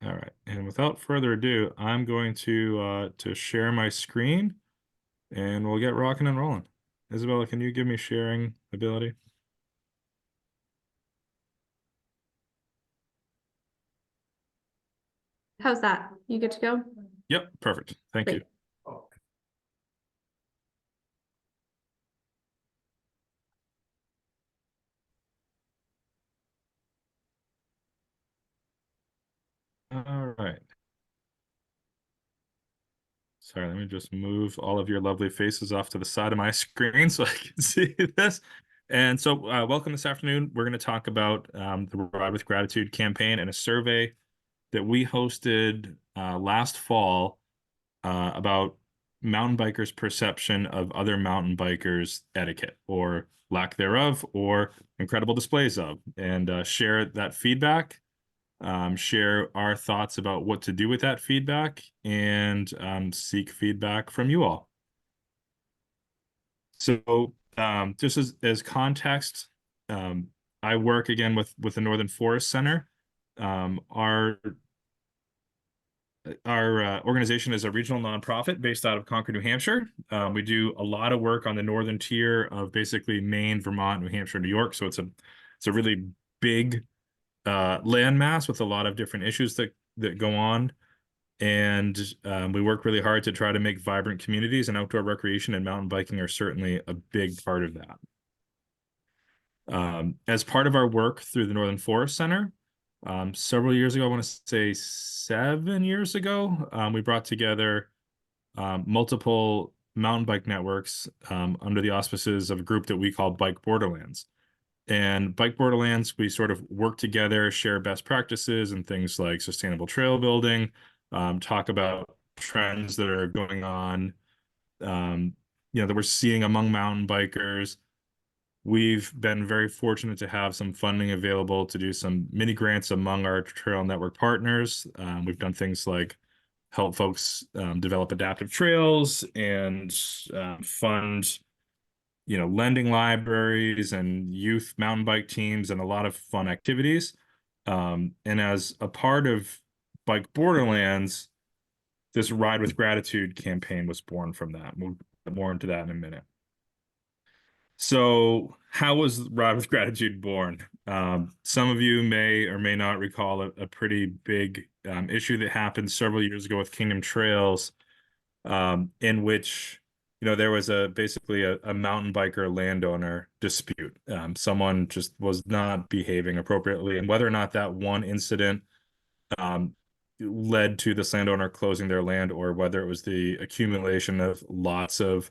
All right, and without further ado, I'm going to share my screen, and we'll get rocking and rolling. Isabella, can you give me sharing ability? How's that? You good to go? Yep, perfect. Thank you. Great. All right. Sorry, let me just move all of your lovely faces off to the side of my screen so I can see this. And so, welcome this afternoon. We're going to talk about the Ride with Gratitude campaign and a survey that we hosted last fall about mountain bikers' perception of other mountain bikers' etiquette or lack thereof, or incredible displays of, and share that feedback, share our thoughts about what to do with that feedback, and seek feedback from you all. So, just as context, I work again with the Northern Forest Center. Our organization is a regional nonprofit based out of Concord, New Hampshire. We do a lot of work on the northern tier of basically Maine, Vermont, New Hampshire, New York. So it's a really big landmass with a lot of different issues that go on. And we work really hard to try to make vibrant communities, and outdoor recreation and mountain biking are certainly a big part of that. As part of our work through the Northern Forest Center, several years ago, I want to say 7 years ago, we brought together multiple mountain bike networks under the auspices of a group that we call Bike Borderlands. And Bike Borderlands, we sort of work together, share best practices and things like sustainable trail building, talk about trends that are going on, that we're seeing among mountain bikers. We've been very fortunate to have some funding available to do some mini grants among our trail network partners. We've done things like help folks develop adaptive trails and fund, lending libraries and youth mountain bike teams and a lot of fun activities. And as a part of Bike Borderlands, this Ride with Gratitude campaign was born from that. We'll get more into that in a minute. So, how was Ride with Gratitude born? Some of you may or may not recall a pretty big issue that happened several years ago with Kingdom Trails, in which there was basically a mountain biker landowner dispute. Someone just was not behaving appropriately, and whether or not that one incident um, led to this landowner closing their land, or whether it was the accumulation of lots of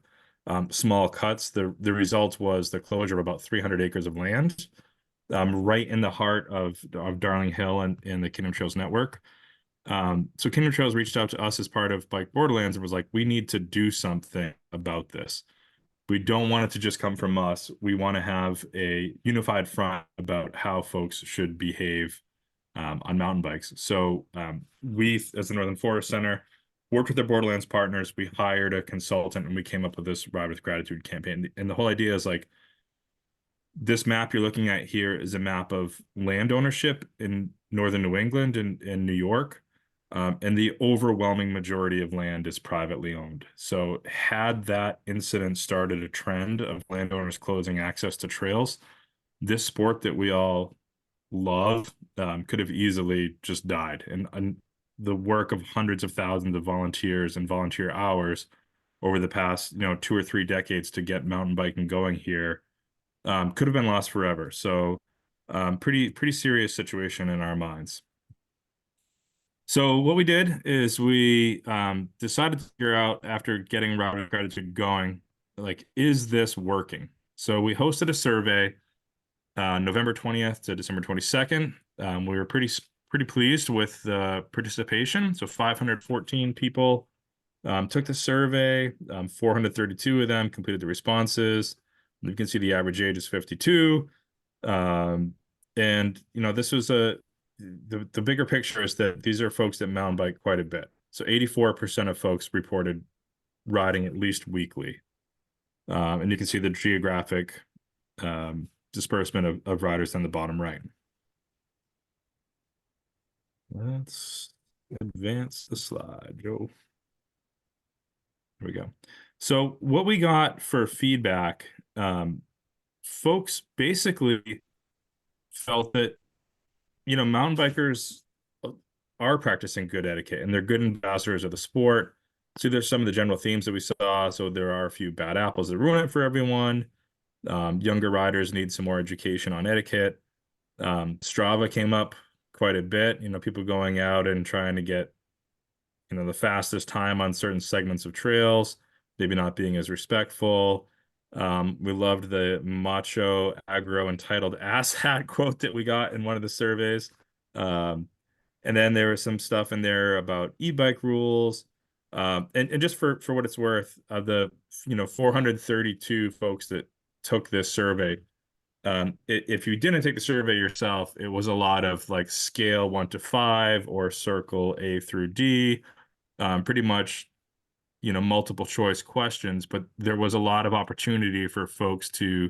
small cuts, the result was the closure of about 300 acres of land, right in the heart of Darling Hill and the Kingdom Trails network. So Kingdom Trails reached out to us as part of Bike Borderlands and was like, we need to do something about this. We don't want it to just come from us. We want to have a unified front about how folks should behave on mountain bikes. So we, as the Northern Forest Center, worked with the Borderlands partners. We hired a consultant, and we came up with this Ride with Gratitude campaign. And the whole idea is like, this map you're looking at here is a map of land ownership in northern New England and New York. And the overwhelming majority of land is privately owned. So had that incident started a trend of landowners closing access to trails, this sport that we all love could have easily just died. And the work of hundreds of thousands of volunteers and volunteer hours over the past, 2 or 3 decades to get mountain biking going here could have been lost forever. So pretty serious situation in our minds. So what we did is we decided to figure out, after getting Ride with Gratitude going, like, is this working? So we hosted a survey November 20th to December 22nd. We were pretty pleased with the participation. So 514 people took the survey. 432 of them completed the responses. You can see the average age is 52. And this was the bigger picture is that these are folks that mountain bike quite a bit. So 84% of folks reported riding at least weekly. And you can see the geographic disbursement of riders on the bottom right. Let's Advance the slide, Joe. There we go. So what we got for feedback, folks basically felt that, mountain bikers are practicing good etiquette and they're good ambassadors of the sport. So there's some of the general themes that we saw. So there are a few bad apples that ruin it for everyone. Younger riders need some more education on etiquette. Strava came up quite a bit, people going out and trying to get, the fastest time on certain segments of trails, maybe not being as respectful. We loved the macho, aggro, entitled asshat quote that we got in one of the surveys. And then there was some stuff in there about e-bike rules. And just for what it's worth, of the 432 folks that took this survey, if you didn't take the survey yourself, it was a lot of like scale 1 to 5 or circle A through D, pretty much multiple choice questions, but there was a lot of opportunity for folks to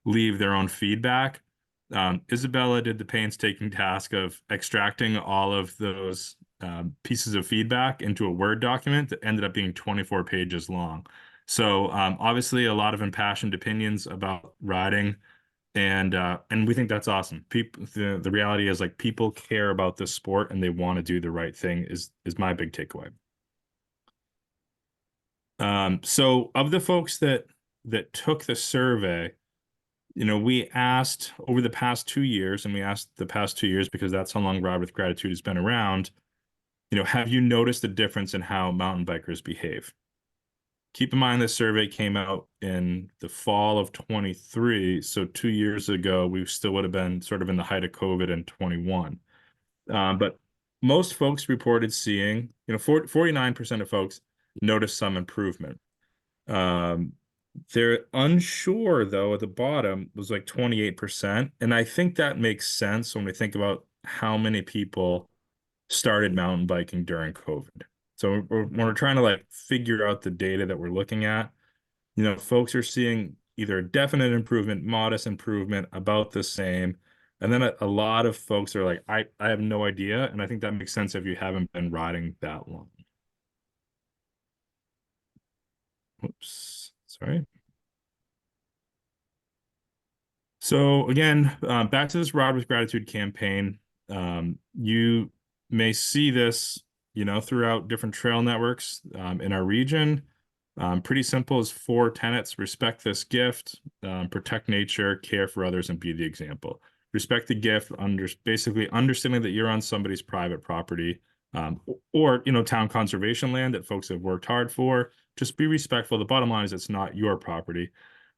leave their own feedback. Isabella did the painstaking task of extracting all of those pieces of feedback into a Word document that ended up being 24 pages long. So obviously a lot of impassioned opinions about riding, and we think that's awesome. People, the reality is like people care about this sport and they want to do the right thing is my big takeaway. So of the folks that took the survey, we asked over the past 2 years, and we asked the past 2 years because that's how long Ride with Gratitude has been around. Have you noticed a difference in how mountain bikers behave? Keep in mind this survey came out in the fall of 23, so 2 years ago we still would have been sort of in the height of COVID in 21. But most folks reported seeing, 49% of folks noticed some improvement. They're unsure though at the bottom was like 28%. And I think that makes sense when we think about how many people started mountain biking during COVID. So when we're trying to like figure out the data that we're looking at, folks are seeing either a definite improvement, modest improvement, about the same. And then a lot of folks are like, I have no idea. And I think that makes sense if you haven't been riding that long. Oops, sorry. So again, back to this Ride with Gratitude campaign. You may see this, throughout different trail networks in our region. Pretty simple as 4 tenets: respect this gift, protect nature, care for others, and be the example. Respect the gift, basically understanding that you're on somebody's private property, or town conservation land that folks have worked hard for. Just be respectful. The bottom line is it's not your property.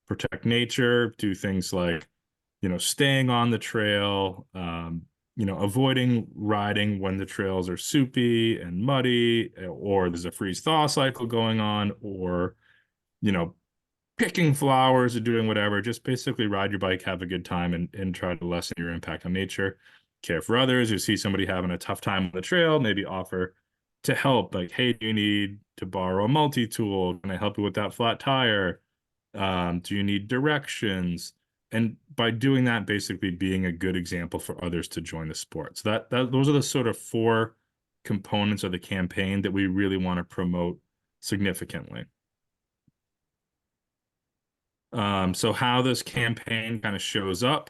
Protect nature, do things like staying on the trail, avoiding riding when the trails are soupy and muddy, or there's a freeze-thaw cycle going on, or, picking flowers or doing whatever. Just basically ride your bike, have a good time, and try to lessen your impact on nature. Care for others. You see somebody having a tough time on the trail, maybe offer to help. Like, hey, do you need to borrow a multi-tool? Can I help you with that flat tire? Do you need directions? And by doing that, basically being a good example for others to join the sport. So those are the sort of 4 components of the campaign that we really want to promote significantly. So how this campaign kind of shows up,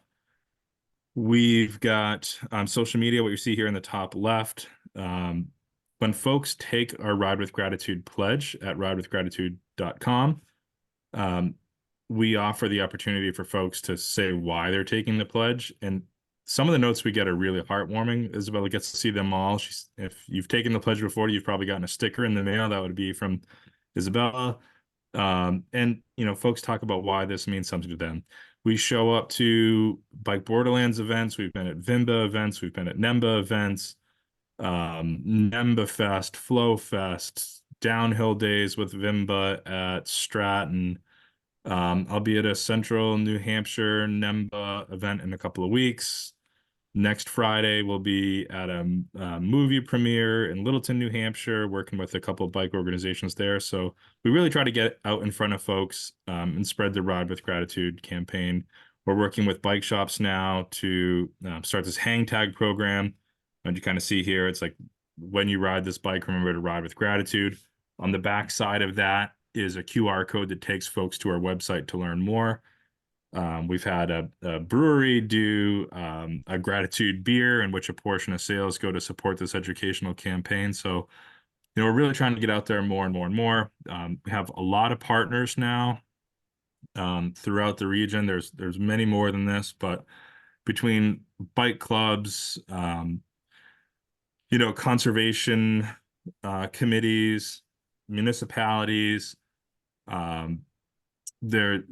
we've got social media, what you see here in the top left. When folks take our Ride with Gratitude pledge at ridewithgratitude.com, we offer the opportunity for folks to say why they're taking the pledge. And some of the notes we get are really heartwarming. Isabella gets to see them all. If you've taken the pledge before, you've probably gotten a sticker in the mail. That would be from Isabella. And folks talk about why this means something to them. We show up to Bike Borderlands events. We've been at Vimba events. We've been at NEMBA events, NEMBA Fest, Flow Fest, downhill days with Vimba at Stratton. I'll be at a Central New Hampshire NEMBA event in a couple of weeks. Next Friday, we'll be at a movie premiere in Littleton, New Hampshire, working with a couple of bike organizations there. So we really try to get out in front of folks and spread the Ride with Gratitude campaign. We're working with bike shops now to start this hang tag program. And you kind of see here, it's like when you ride this bike, remember to ride with gratitude. On the back side of that is a QR code that takes folks to our website to learn more. We've had a brewery do a gratitude beer in which a portion of sales go to support this educational campaign. So, we're really trying to get out there more and more and more. We have a lot of partners now throughout the region. There's many more than this, but between bike clubs, conservation committees, municipalities, um, there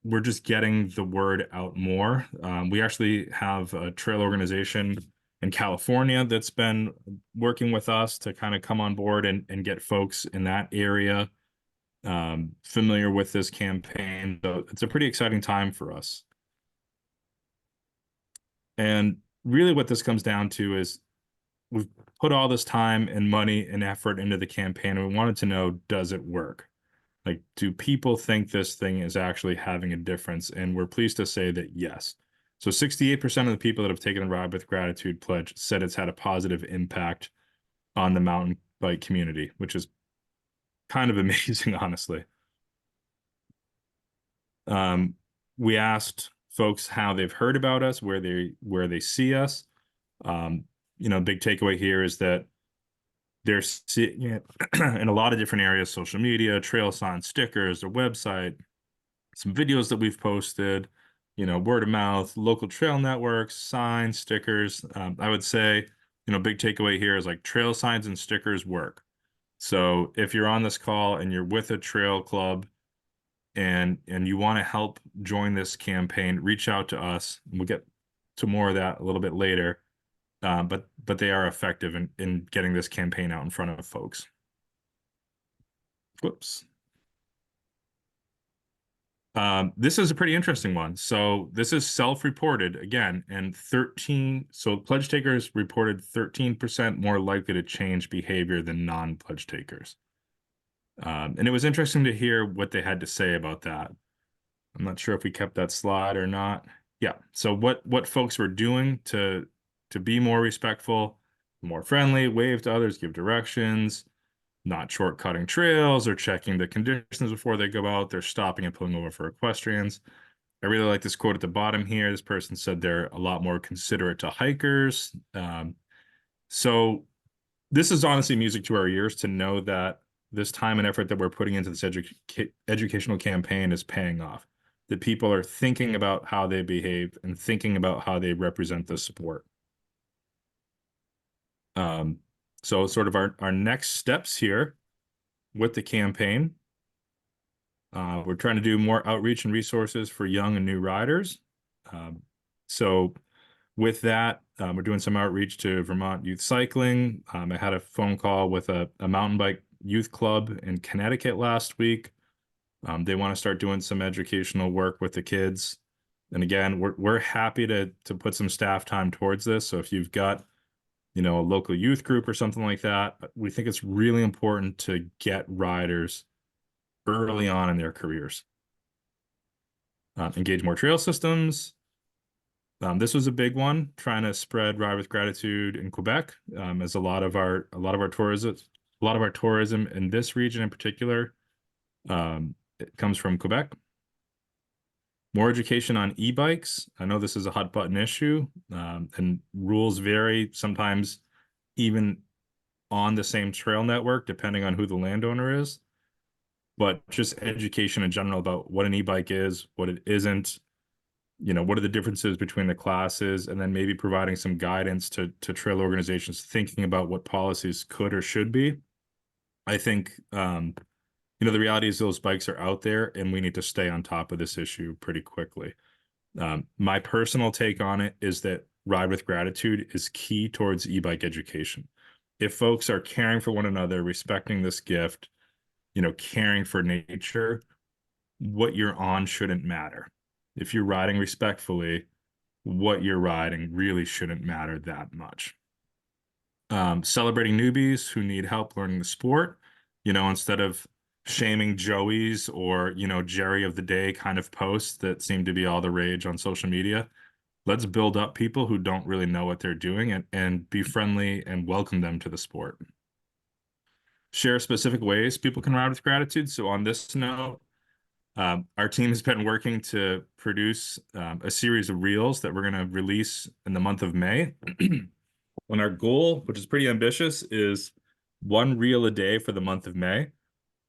we're just getting the word out more. We actually have a trail organization in California that's been working with us to kind of come on board and get folks in that area familiar with this campaign. So it's a pretty exciting time for us. And really what this comes down to is we've put all this time and money and effort into the campaign, and we wanted to know, does it work? Like, do people think this thing is actually having a difference? And we're pleased to say that yes. So 68% of the people that have taken a Ride with Gratitude pledge said it's had a positive impact on the mountain bike community, which is kind of amazing, honestly. We asked folks how they've heard about us, where they see us. Big takeaway here is that they're seeing it in a lot of different areas: social media, trail signs, stickers, a website, some videos that we've posted, word of mouth, local trail networks, signs, stickers. I would say, big takeaway here is like trail signs and stickers work. So if you're on this call and you're with a trail club and you want to help join this campaign, reach out to us. We'll get to more of that a little bit later. But they are effective in getting this campaign out in front of folks. Whoops. This is a pretty interesting one. So this is self-reported again, and pledge takers reported 13% more likely to change behavior than non-pledge takers. And it was interesting to hear what they had to say about that. I'm not sure if we kept that slide or not. Yeah. So what folks were doing to be more respectful, more friendly, wave to others, give directions, not shortcutting trails or checking the conditions before they go out. They're stopping and pulling over for equestrians. I really like this quote at the bottom here. This person said they're a lot more considerate to hikers. So this is honestly music to our ears to know that this time and effort that we're putting into this educational campaign is paying off. That people are thinking about how they behave and thinking about how they represent the sport. So sort of our next steps here with the campaign, we're trying to do more outreach and resources for young and new riders. So with that, we're doing some outreach to Vermont Youth Cycling. I had a phone call with a mountain bike youth club in Connecticut last week. They want to start doing some educational work with the kids. And again, we're happy to put some staff time towards this. So if you've got, a local youth group or something like that, we think it's really important to get riders early on in their careers. Engage more trail systems. This was a big one, trying to spread Ride with Gratitude in Quebec, as a lot of our tourism in this region in particular, it comes from Quebec. More education on e-bikes. I know this is a hot button issue, and rules vary sometimes even on the same trail network, depending on who the landowner is. But just education in general about what an e-bike is, what it isn't, what are the differences between the classes, and then maybe providing some guidance to trail organizations thinking about what policies could or should be. I think, the reality is those bikes are out there and we need to stay on top of this issue pretty quickly. My personal take on it is that Ride with Gratitude is key towards e-bike education. If folks are caring for one another, respecting this gift, caring for nature, what you're on shouldn't matter. If you're riding respectfully, what you're riding really shouldn't matter that much. Celebrating newbies who need help learning the sport, instead of shaming Joey's or, Jerry of the day kind of posts that seem to be all the rage on social media. let's build up people who don't really know what they're doing and be friendly and welcome them to the sport. Share specific ways people can ride with gratitude. So on this note, our team has been working to produce a series of reels that we're going to release in the month of May. And our goal, which is pretty ambitious, is one reel a day for the month of May.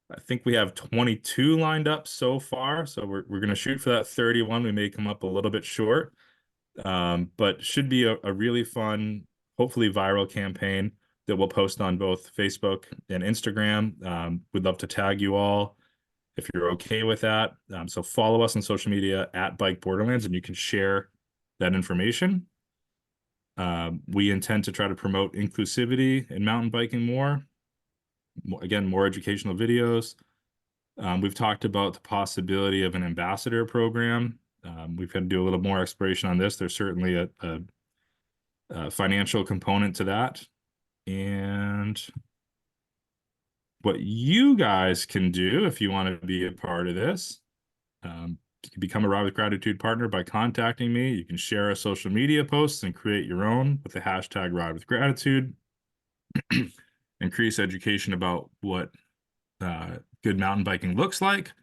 I think we have 22 lined up so far. So we're going to shoot for that 31. We may come up a little bit short, but should be a really fun, hopefully viral campaign that we'll post on both Facebook and Instagram. We'd love to tag you all if you're okay with that. So follow us on social media at Bike Borderlands, and you can share that information. We intend to try to promote inclusivity in mountain biking more. Again, more educational videos. We've talked about the possibility of an ambassador program. We've had to do a little more exploration on this. There's certainly a financial component to that. And what you guys can do if you want to be a part of this, you can become a Ride with Gratitude partner by contacting me. You can share our social media posts and create your own with the hashtag Ride with Gratitude. Increase education about what good mountain biking looks like.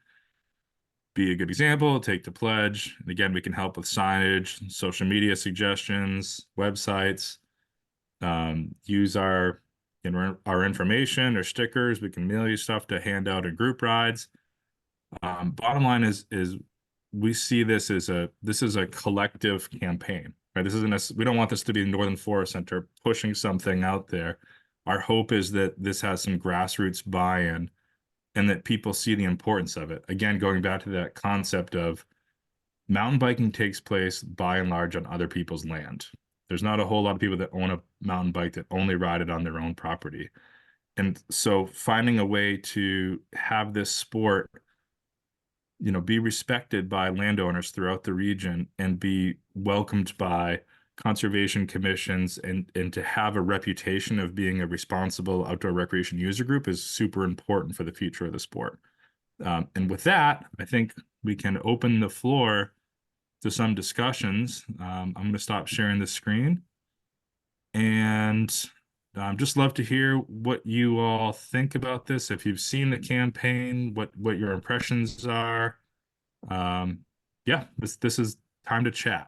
Be a good example, take the pledge. And again, we can help with signage, social media suggestions, websites. Use our information or stickers. We can mail you stuff to hand out in group rides. Bottom line is we see this as a collective campaign, right? We don't want this to be Northern Forest Center pushing something out there. Our hope is that this has some grassroots buy-in and that people see the importance of it. Again, going back to that concept of mountain biking takes place by and large on other people's land. There's not a whole lot of people that own a mountain bike that only ride it on their own property. And so finding a way to have this sport, be respected by landowners throughout the region and be welcomed by conservation commissions and to have a reputation of being a responsible outdoor recreation user group is super important for the future of the sport. And with that, I think we can open the floor to some discussions. I'm going to stop sharing the screen and just love to hear what you all think about this. If you've seen the campaign, what your impressions are. Yeah, this is time to chat.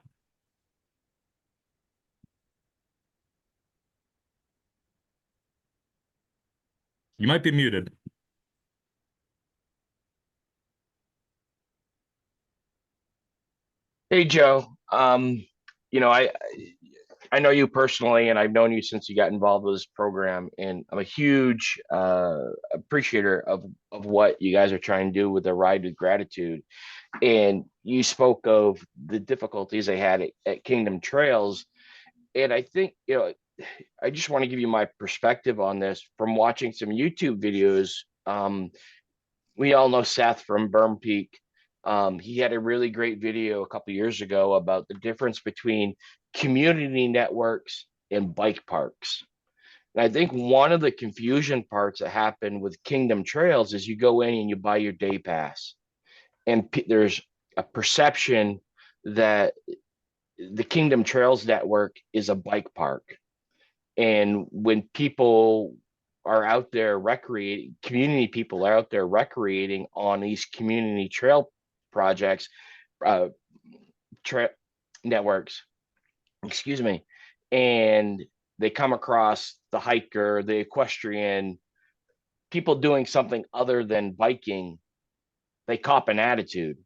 You might be muted. Hey Joe, you know, I I know you personally, and I've known you since you got involved with this program, and I'm a huge appreciator of what you guys are trying to do with the Ride with Gratitude. And you spoke of the difficulties they had at Kingdom Trails, and I think I just want to give you my perspective on this from watching some YouTube videos. We all know Seth from Burn Peak. He had a really great video a couple years ago about the difference between community networks and bike parks. And I think one of the confusion parts that happen with Kingdom Trails is you go in and you buy your day pass, and there's a perception that the Kingdom Trails network is a bike park. And when people are out there recreating, community people are out there recreating on these community trail projects, uh, tra- networks, excuse me, and they come across the hiker, the equestrian, people doing something other than biking, they cop an attitude.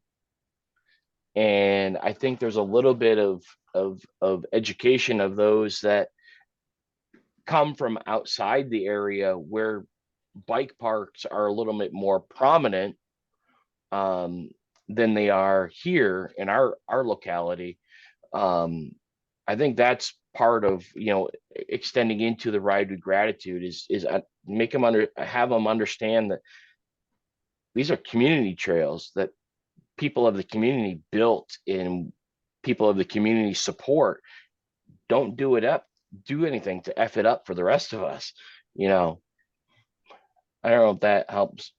And I think there's a little bit of education of those that come from outside the area where bike parks are a little bit more prominent than they are here in our locality. I think that's part of extending into the Ride with Gratitude is make them have them understand that these are community trails that people of the community built and people of the community support. Don't do anything to F it up for the rest of us. You know, I don't know if that helps.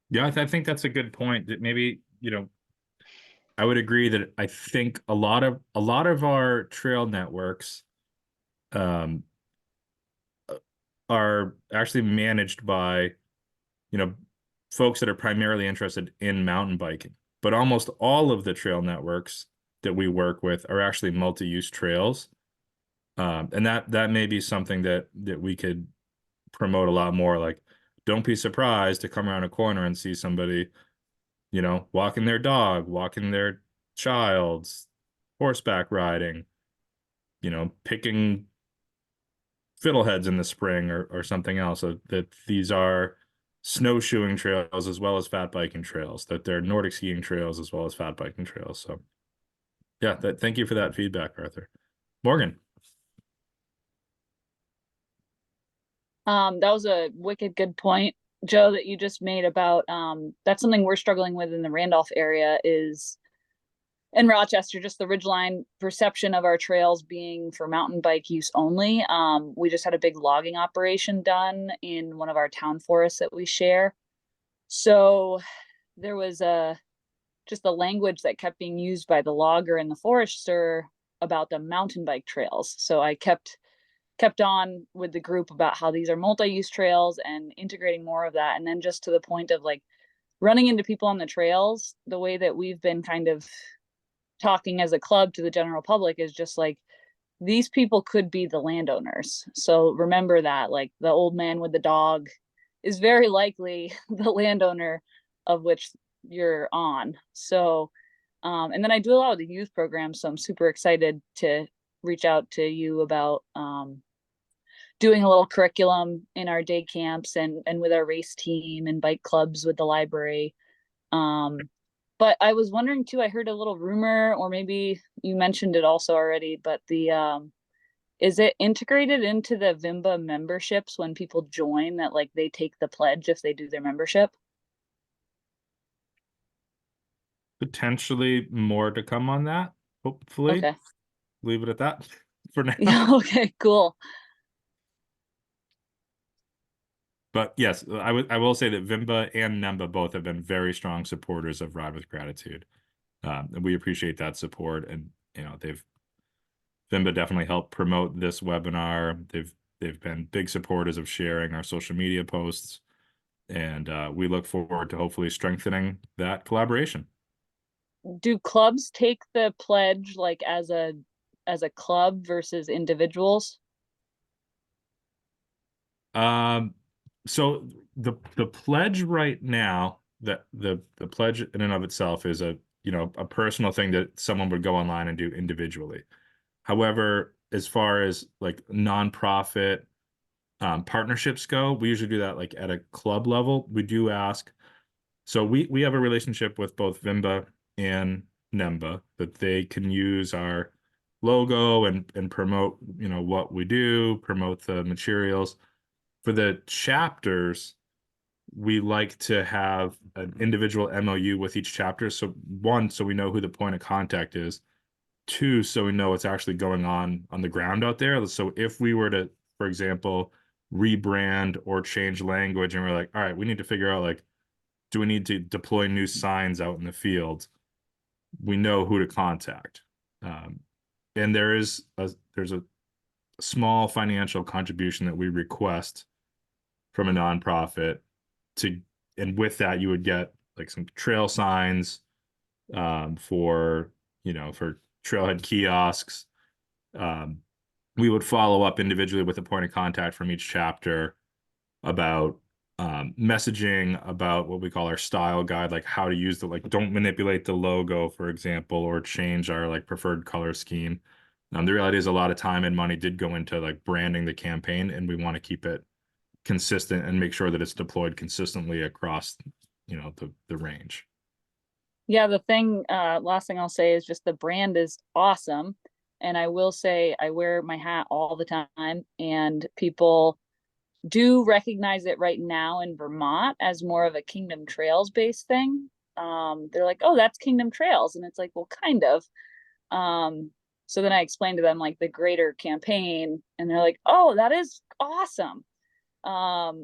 Yeah, I think that's a good point that maybe, I would agree that I think a lot of our trail networks um are actually managed by, you know, folks that are primarily interested in mountain biking. But almost all of the trail networks that we work with are actually multi-use trails. And that may be something that we could promote a lot more. Like, don't be surprised to come around a corner and see somebody, walking their dog, walking their child's, horseback riding, picking fiddleheads in the spring or something else. So that these are snowshoeing trails as well as fat biking trails, that they're Nordic skiing trails as well as fat biking trails. So yeah, thank you for that feedback, Arthur. Morgan. That was a wicked good point, Joe, that you just made about that's something we're struggling with in the Randolph area is in Rochester, just the ridgeline perception of our trails being for mountain bike use only. We just had a big logging operation done in one of our town forests that we share. So there was just the language that kept being used by the logger and the forester about the mountain bike trails. So I kept on with the group about how these are multi-use trails and integrating more of that. And then just to the point of like running into people on the trails, the way that we've been kind of talking as a club to the general public is just like, these people could be the landowners. So remember that, like the old man with the dog is very likely the landowner of which you're on. So, and then I do a lot of the youth programs. So I'm super excited to reach out to you about, doing a little curriculum in our day camps and with our race team and bike clubs with the library. But I was wondering too, I heard a little rumor, or maybe you mentioned it also already, but the is it integrated into the Vimba memberships when people join that like they take the pledge if they do their membership? Potentially more to come on that, hopefully. Okay. Leave it at that for now. Yeah, okay, cool. But yes, I will say that Vimba and Nemba both have been very strong supporters of Ride with Gratitude. And we appreciate that support. And Vimba definitely helped promote this webinar. They've been big supporters of sharing our social media posts. And we look forward to hopefully strengthening that collaboration. Do clubs take the pledge like as a club versus individuals? So the pledge right now, that the pledge in and of itself is a personal thing that someone would go online and do individually. However, as far as like nonprofit partnerships go, we usually do that like at a club level. We do ask. So we have a relationship with both Vimba and Nemba that they can use our logo and promote, what we do, promote the materials. For the chapters, we like to have an individual MOU with each chapter. So one, so we know who the point of contact is. Two, so we know what's actually going on the ground out there. So if we were to, for example, rebrand or change language and we're like, all right, we need to figure out like, do we need to deploy new signs out in the field? We know who to contact. And there's a small financial contribution that we request from a nonprofit and with that you would get like some trail signs for trailhead kiosks. We would follow up individually with a point of contact from each chapter about messaging, about what we call our style guide, like how to use don't manipulate the logo, for example, or change our like preferred color scheme. The reality is a lot of time and money did go into like branding the campaign, and we want to keep it consistent and make sure that it's deployed consistently across, the range. Yeah, the thing, last thing I'll say is just the brand is awesome. And I will say I wear my hat all the time, and people do recognize it right now in Vermont as more of a Kingdom Trails based thing. They're like, oh, that's Kingdom Trails. And it's like, well, kind of. So then I explained to them like the greater campaign, and they're like, oh, that is awesome.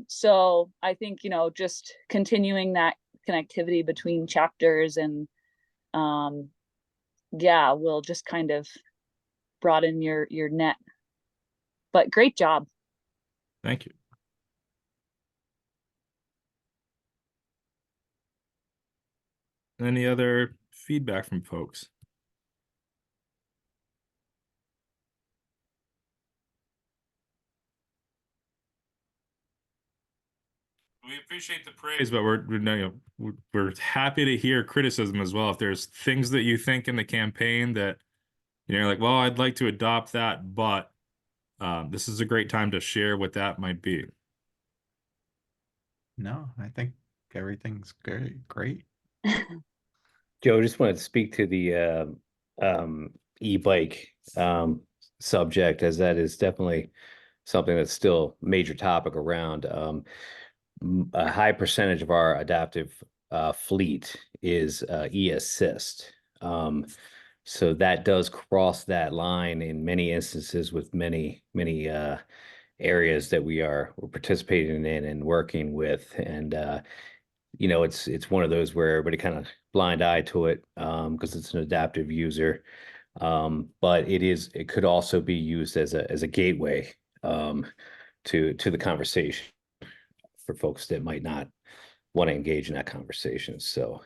So I think, just continuing that connectivity between chapters and yeah, will just kind of broaden your net. But great job. Thank you. Any other feedback from folks? We appreciate the praise, but we're happy to hear criticism as well. If there's things that you think in the campaign that you're like, well, I'd like to adopt that, but this is a great time to share what that might be. No, I think everything's great. Joe, just wanted to speak to the e-bike subject, as that is definitely something that's still a major topic around. A high percentage of our adaptive fleet is e-assist. So that does cross that line in many instances with many areas that we're participating in and working with. And it's one of those where everybody kind of blind eye to it because it's an adaptive user. But it could also be used as a gateway to the conversation for folks that might not want to engage in that conversation. So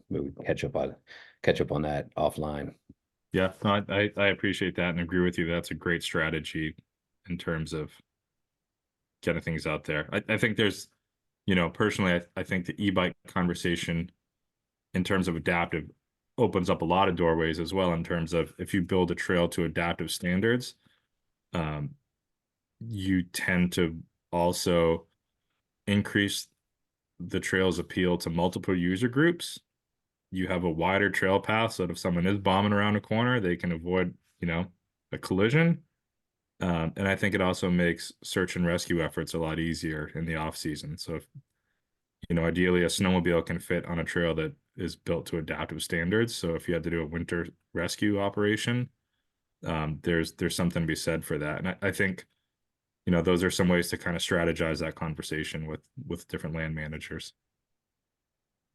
we would catch up on that offline. Yeah, no, I appreciate that and agree with you. That's a great strategy in terms of getting things out there. I think there's, personally, I think the e-bike conversation in terms of adaptive opens up a lot of doorways as well in terms of if you build a trail to adaptive standards, you tend to also increase the trail's appeal to multiple user groups. You have a wider trail path so that if someone is bombing around a corner, they can avoid, a collision. And I think it also makes search and rescue efforts a lot easier in the off season. So if, ideally a snowmobile can fit on a trail that is built to adaptive standards. So if you had to do a winter rescue operation, there's something to be said for that. And I think, those are some ways to kind of strategize that conversation with different land managers.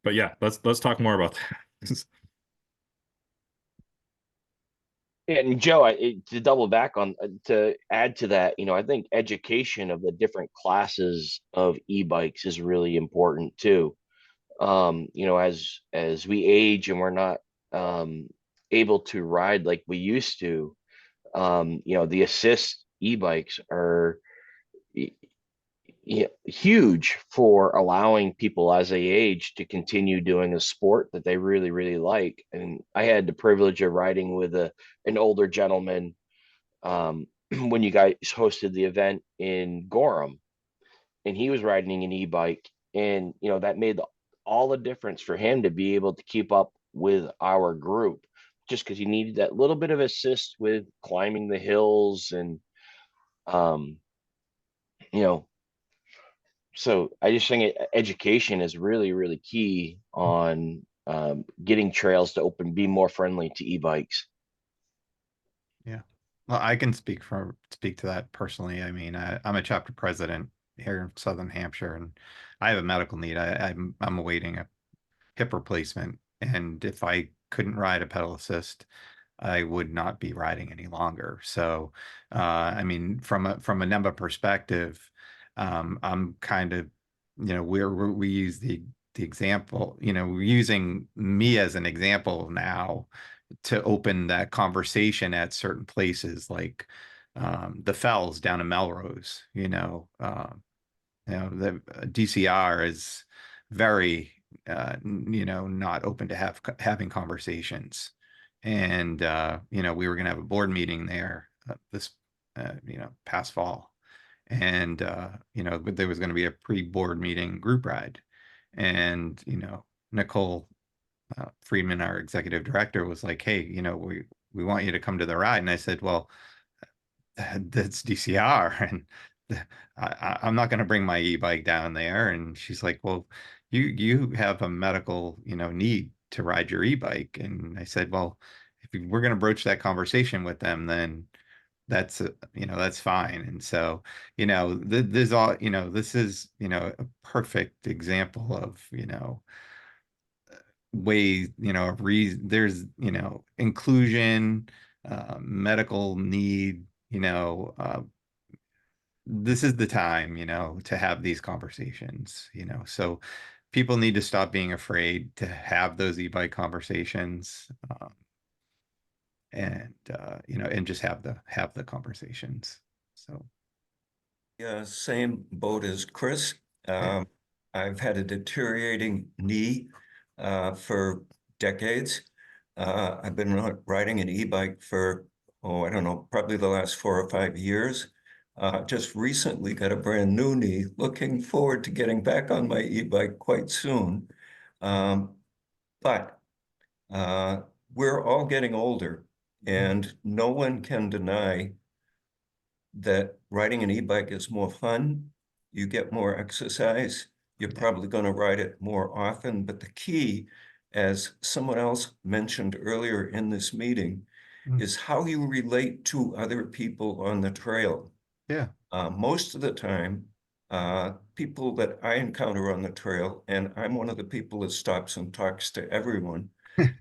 But yeah, let's talk more about that. And Joe, to double back on, to add to that, I think education of the different classes of e-bikes is really important too. As we age and we're not able to ride like we used to, the assist e-bikes are huge for allowing people as they age to continue doing a sport that they really, really like. And I had the privilege of riding with an older gentleman when you guys hosted the event in Gorham, and he was riding an e-bike, and that made all the difference for him to be able to keep up with our group, just because he needed that little bit of assist with climbing the hills and um you know so I just think education is really, really key on getting trails to be more friendly to e-bikes. Yeah. Well, I can speak to that personally. I mean, I'm a chapter president here in Southern Hampshire, and I have a medical need. I'm awaiting a hip replacement, and if I couldn't ride a pedal assist, I would not be riding any longer. So, I mean, from a NEMBA perspective, I'm kind of, we use the example, we're using me as an example now to open that conversation at certain places like the Fells down in Melrose. The DCR is very not open to having conversations. And we were going to have a board meeting there this past fall, and there was going to be a pre-board meeting group ride, and Nicole Friedman, our executive director, was like, hey, we want you to come to the ride. And I said, well, that's DCR, and I'm not going to bring my e-bike down there. And she's like, well, you have a medical need to ride your e-bike. And I said, well, if we're going to broach that conversation with them, then that's that's fine. And so this all this is a perfect example of ways, there's, inclusion, medical need, this is the time, to have these conversations, so people need to stop being afraid to have those e-bike conversations, and just have the conversations. So Yeah, same boat as Chris. I've had a deteriorating knee for decades. I've been riding an e-bike for, I don't know, probably the last 4 or 5 years. Just recently got a brand new knee. Looking forward to getting back on my e-bike quite soon. But we're all getting older, and no one can deny that riding an e-bike is more fun. You get more exercise. You're probably going to ride it more often. But the key, as someone else mentioned earlier in this meeting, is how you relate to other people on the trail. yeah, Most of the time, people that I encounter on the trail, and I'm one of the people that stops and talks to everyone,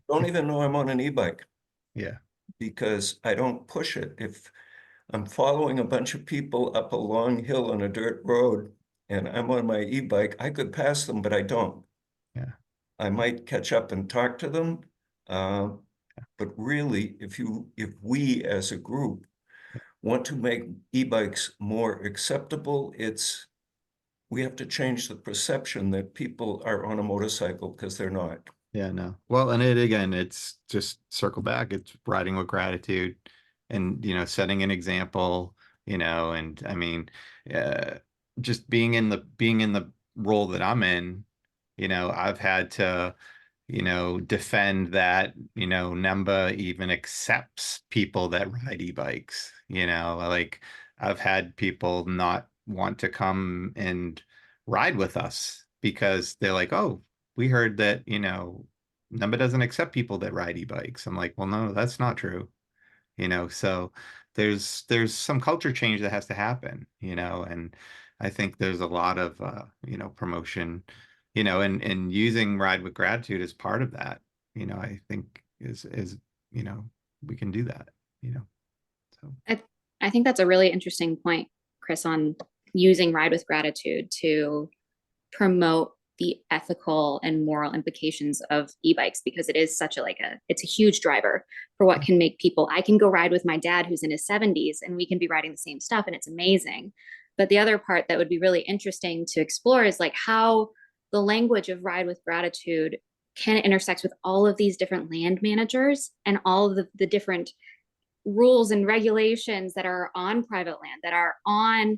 don't even know I'm on an e-bike yeah, because I don't push it. If I'm following a bunch of people up a long hill on a dirt road and I'm on my e-bike, I could pass them, but I don't. yeah, I might catch up and talk to them. But really, if we as a group want to make e-bikes more acceptable, we have to change the perception that people are on a motorcycle because they're not. yeah, no. Well, and it's just circle back. It's riding with gratitude and, setting an example, and I mean, uh, just being in the role that I'm in, I've had to, defend that, NEMBA even accepts people that ride e-bikes, like I've had people not want to come and ride with us because they're like, oh, we heard that, NEMBA doesn't accept people that ride e-bikes. I'm like, well, no, that's not true. So there's some culture change that has to happen, and I think there's a lot of promotion, and using Ride with Gratitude as part of that, I think is you know we can do that, so I think that's a really interesting point, Chris, on using Ride with Gratitude to promote the ethical and moral implications of e-bikes, because it is such it's a huge driver for what can make people. I can go ride with my dad who's in his 70s and we can be riding the same stuff and it's amazing. But the other part that would be really interesting to explore is like how the language of Ride with Gratitude can intersect with all of these different land managers and all of the different rules and regulations that are on private land, that are on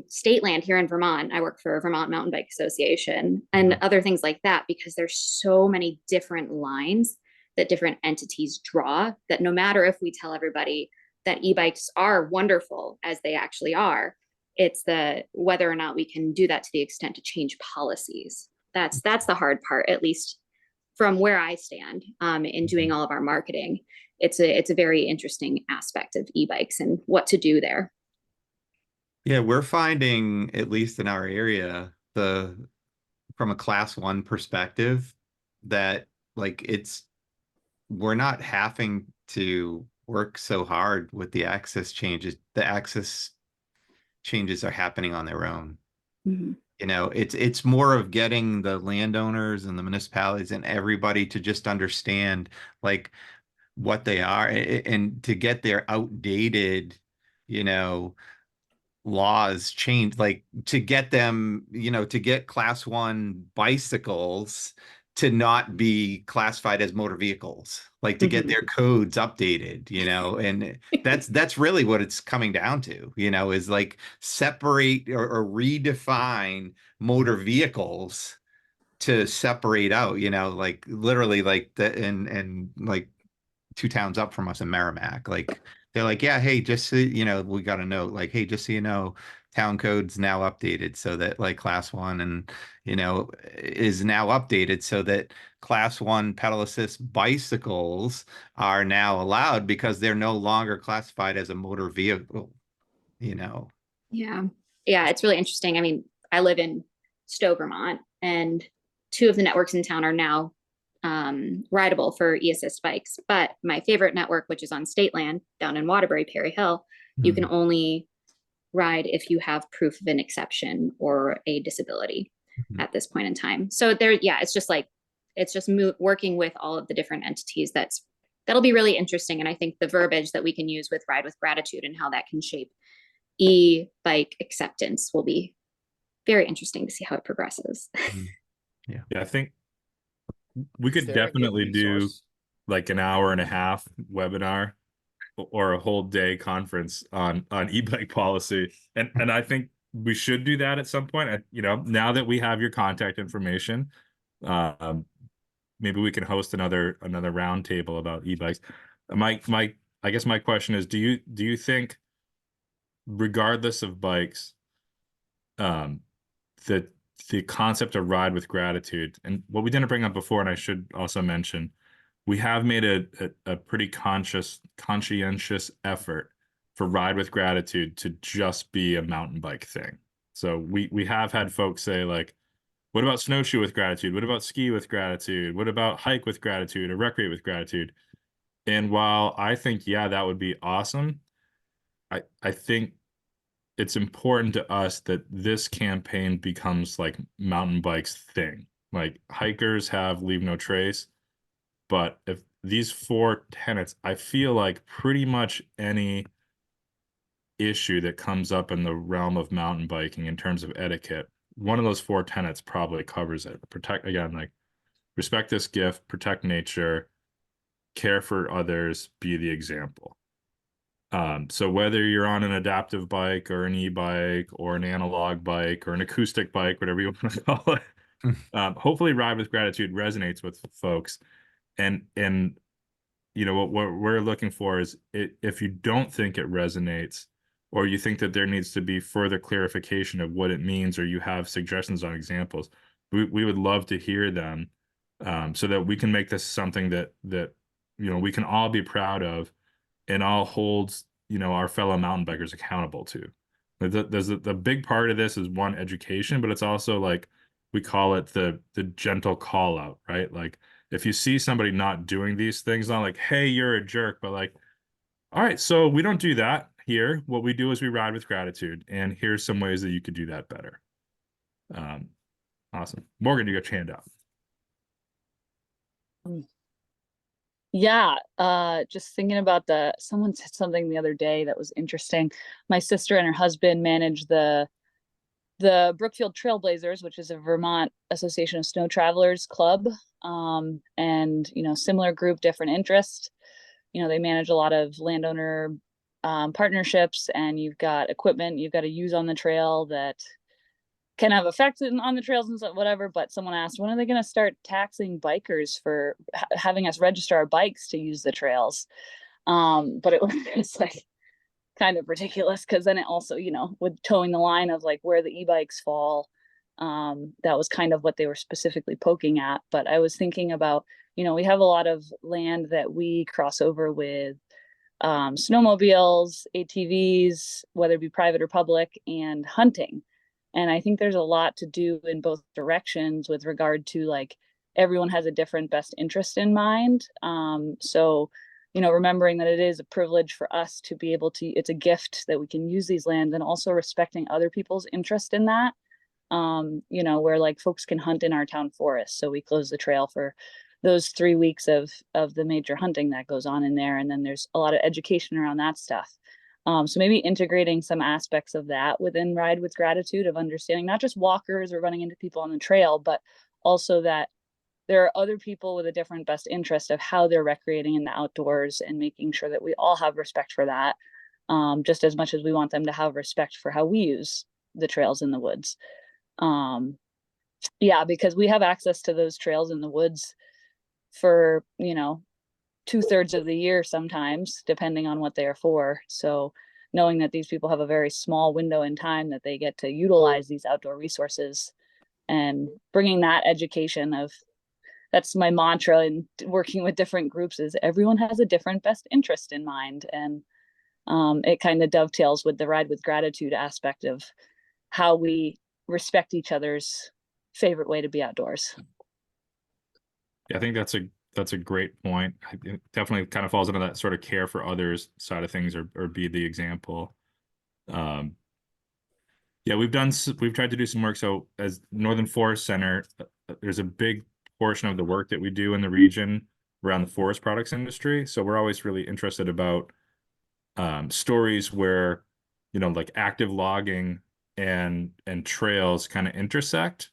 state land here in Vermont. I work for Vermont Mountain Bike Association and other things like that, because there's so many different lines that different entities draw, that no matter if we tell everybody that e-bikes are wonderful as they actually are, it's the whether or not we can do that to the extent to change policies. That's the hard part, at least from where I stand in doing all of our marketing. It's a very interesting aspect of e-bikes and what to do there. yeah, we're finding, at least in our area, from a class 1 perspective, that like we're not having to work so hard with the access changes. The access changes are happening on their own. Mm-hmm. It's more of getting the landowners and the municipalities and everybody to just understand like what they are, and to get their outdated, laws changed, like to get them, to get class 1 bicycles to not be classified as motor vehicles, like to get their codes updated, and that's really what it's coming down to, is like separate or redefine motor vehicles to separate out, like literally like and like 2 towns up from us in Merrimack. Like they're like, yeah, hey, just so we got a note, like, hey, just so you know, town code's now updated so that like class 1 and is now updated so that class 1 pedal assist bicycles are now allowed because they're no longer classified as a motor vehicle, Yeah. It's really interesting. I mean, I live in Stowe, Vermont, and 2 of the networks in town are now rideable for e-assist bikes. But my favorite network, which is on state land down in Waterbury, Perry Hill, you can only ride if you have proof of an exception or a disability at this point in time. So there, yeah, it's just like, it's just working with all of the different entities. That'll be really interesting. And I think the verbiage that we can use with Ride with Gratitude and how that can shape e-bike acceptance will be very interesting to see how it progresses. Yeah, I think we Is could there a good definitely do resource? like an hour and a half webinar or a whole day conference on e-bike policy. And I think we should do that at some point. You know, now that we have your contact information, maybe we can host another roundtable about e-bikes. I guess my question is, do you think, regardless of bikes, that the concept of ride with gratitude, and what we didn't bring up before, and I should also mention, we have made a pretty conscientious effort for ride with gratitude to just be a mountain bike thing. So we have had folks say, like, what about snowshoe with gratitude? What about ski with gratitude? What about hike with gratitude or recreate with gratitude? And while I think, yeah, that would be awesome, I think it's important to us that this campaign becomes like mountain bikes thing. Like, hikers have leave no trace, but if these 4 tenets, I feel like pretty much any issue that comes up in the realm of mountain biking in terms of etiquette, one of those 4 tenets probably covers it. Protect, again, like, respect this gift, protect nature, care for others, be the example. So whether you're on an adaptive bike or an e-bike or an analog bike or an acoustic bike, whatever you want to call it, hopefully Ride with Gratitude resonates with folks. And you know, what we're looking for is, if you don't think it resonates, or you think that there needs to be further clarification of what it means, or you have suggestions on examples, we would love to hear them, so that we can make this something that you know, we can all be proud of, and all holds, you know, our fellow mountain bikers accountable to. The big part of this is, one, education, but it's also like, we call it the gentle call out, right? Like, if you see somebody not doing these things, not like, hey, you're a jerk, but like, all right, so we don't do that here. What we do is we ride with gratitude, and here's some ways that you could do that better. Awesome. Morgan, you got your hand up. Yeah, just thinking about someone said something the other day that was interesting. My sister and her husband manage the Brookfield Trailblazers, which is a Vermont Association of Snow Travelers club. And, you know, similar group, different interest. You know, they manage a lot of landowner partnerships, and you've got equipment you've got to use on the trail that can have effects on the trails and stuff, whatever. But someone asked, when are they going to start taxing bikers for having us register our bikes to use the trails? But it was just like kind of ridiculous, because then it also, you know, with towing the line of like where the e-bikes fall, that was kind of what they were specifically poking at. But I was thinking about, you know, we have a lot of land that we cross over with snowmobiles, ATVs, whether it be private or public, and hunting. And I think there's a lot to do in both directions with regard to, like, everyone has a different best interest in mind. So, you know, remembering that it is a privilege for us to be able to, it's a gift that we can use these lands, and also respecting other people's interest in that. You know, where like folks can hunt in our town forest. So we close the trail for those 3 weeks of the major hunting that goes on in there. And then there's a lot of education around that stuff. So maybe integrating some aspects of that within Ride with Gratitude, of understanding not just walkers or running into people on the trail, but also that there are other people with a different best interest of how they're recreating in the outdoors, and making sure that we all have respect for that, just as much as we want them to have respect for how we use the trails in the woods. Yeah, because we have access to those trails in the woods for, you know, 2/3 of the year, sometimes, depending on what they are for. So knowing that these people have a very small window in time that they get to utilize these outdoor resources, and bringing that education of, that's my mantra in working with different groups, is everyone has a different best interest in mind. And it kind of dovetails with the Ride with Gratitude aspect of how we respect each other's favorite way to be outdoors. I think that's a great point. It definitely kind of falls into that sort of care for others side of things, or be the example. Yeah, we've tried to do some work. So as Northern Forest Center, there's a big portion of the work that we do in the region around the forest products industry. So we're always really interested about stories where, like active logging and trails kind of intersect,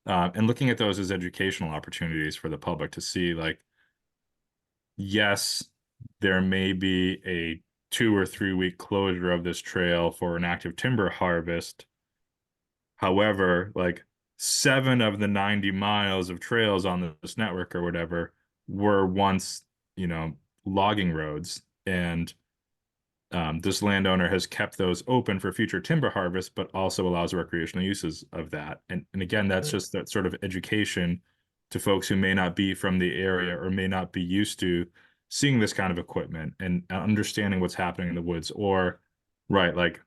and looking at those as educational opportunities for the public to see, like, yes, there may be a 2 or 3 week closure of this trail for an active timber harvest. However, like 7 of the 90 miles of trails on this network or whatever were once, logging roads. And this landowner has kept those open for future timber harvest, but also allows recreational uses of that. And again, that's just that sort of education to folks who may not be from the area or may not be used to seeing this kind of equipment and understanding what's happening in the woods. Or, right, like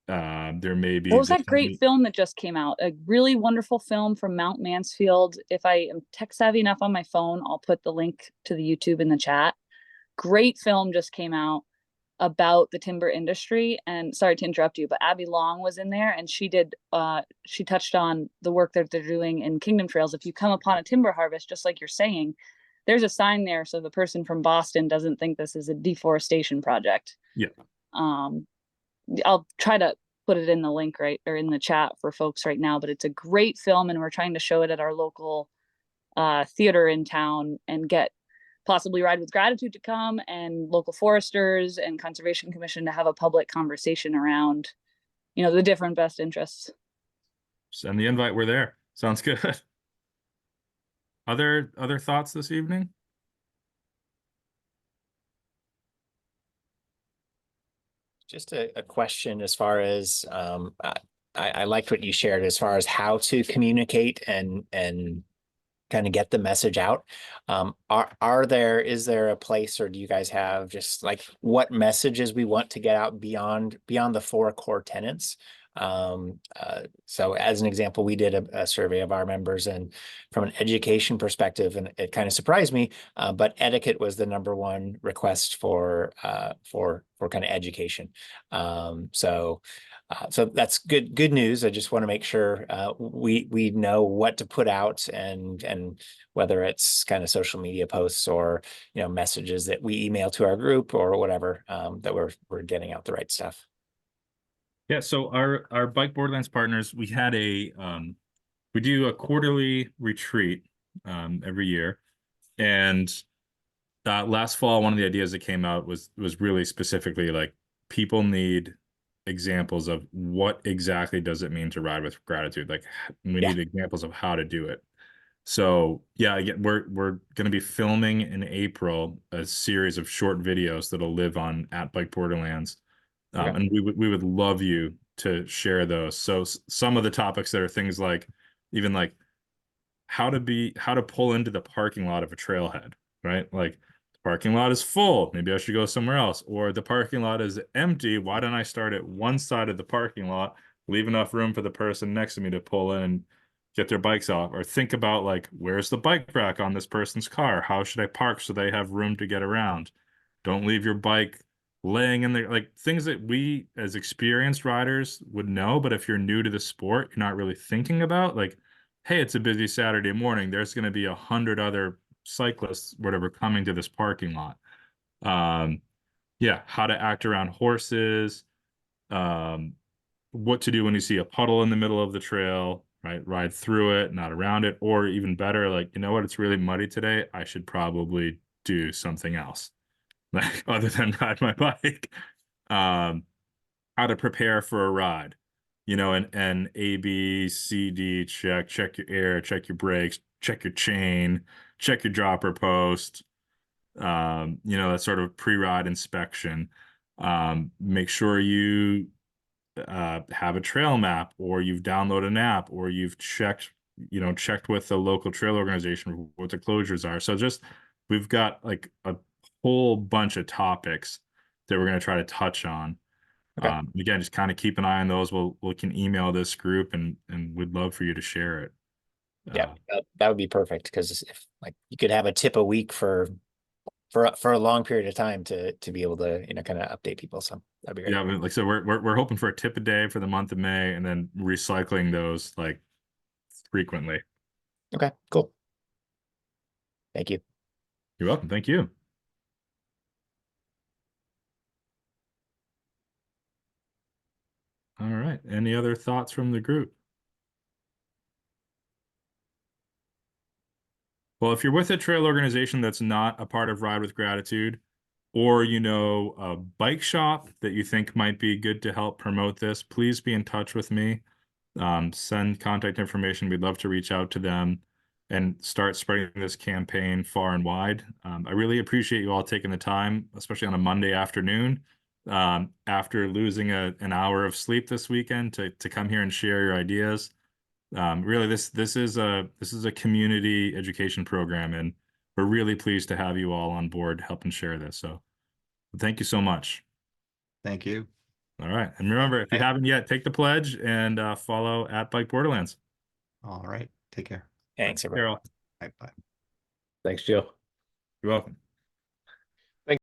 there may be What was this. that great film that just came out? A really wonderful film from Mount Mansfield. If I am tech savvy enough on my phone, I'll put the link to the YouTube in the chat. Great film just came out about the timber industry. And sorry to interrupt you, but Abby Long was in there, and she touched on the work that they're doing in Kingdom Trails. If you come upon a timber harvest, just like you're saying, there's a sign there so the person from Boston doesn't think this is a deforestation project. Yeah. I'll try to put it in the link or in the chat for folks right now, but it's a great film, and we're trying to show it at our local theater in town and get possibly Ride with Gratitude to come, and local foresters and Conservation Commission to have a public conversation around, the different best interests. Send the invite. We're there. Sounds good. Other thoughts this evening? Just a question as far as I liked what you shared as far as how to communicate and kind of get the message out. Is there a place, or do you guys have just like what messages we want to get out beyond the 4 core tenets? So as an example, we did a survey of our members, and from an education perspective, and it kind of surprised me, but etiquette was the #1 request for kind of education. So that's good news. I just want to make sure we know what to put out, and whether it's kind of social media posts or messages that we email to our group or whatever, that we're getting out the right stuff. Yeah, so our Bike Borderlands partners, we do a quarterly retreat every year. And last fall, one of the ideas that came out was really specifically like, people need examples of what exactly does it mean to ride with gratitude. Like, we need examples of how to do it. So yeah, again, we're going to be filming in April a series of short videos that'll live on at Bike Borderlands. And we would love you to share those. So some of the topics that are things like, even like how to pull into the parking lot of a trailhead, right? Like, the parking lot is full, maybe I should go somewhere else. Or the parking lot is empty, why don't I start at one side of the parking lot, leave enough room for the person next to me to pull in and get their bikes off? Or think about, like, where's the bike rack on this person's car? How should I park so they have room to get around? Don't leave your bike laying in there. Like, things that we as experienced riders would know, but if you're new to the sport, you're not really thinking about. Like, hey, it's a busy Saturday morning, there's going to be 100 other cyclists, whatever, coming to this parking lot. Yeah, how to act around horses, what to do when you see a puddle in the middle of the trail, right? Ride through it, not around it. Or even better, like, you know what, it's really muddy today, I should probably do something else, like, other than ride my bike. How to prepare for a ride, and A, B, C, D, check your air, check your brakes, check your chain, check your dropper post, that sort of pre-ride inspection. Make sure you have a trail map, or you've downloaded an app, or you've checked with the local trail organization what the closures are. So we've got like a whole bunch of topics that we're going to try to touch on. Again, just kind of keep an eye on those. We can email this group, and we'd love for you to share it. Yeah, that would be perfect, because if like you could have a tip a week for a long period of time to be able to, you know, kind of update people. So that'd be great. Yeah, like so we're hoping for a tip a day for the month of May, and then recycling those like frequently. Okay, cool. Thank you. You're welcome. Thank you. All right. Any other thoughts from the group? Well, if you're with a trail organization that's not a part of Ride with Gratitude, or you know a bike shop that you think might be good to help promote this, please be in touch with me. Send contact information. We'd love to reach out to them and start spreading this campaign far and wide. I really appreciate you all taking the time, especially on a Monday afternoon, after losing an hour of sleep this weekend, to come here and share your ideas. Really, this is a community education program, and we're really pleased to have you all on board helping share this. So thank you so much. Thank you. All right. And remember, if you haven't yet, take the pledge and follow at Bike Borderlands. All right. Take care. Thanks, Bye, everyone. Carol. Bye. Thanks, Joe. You're welcome.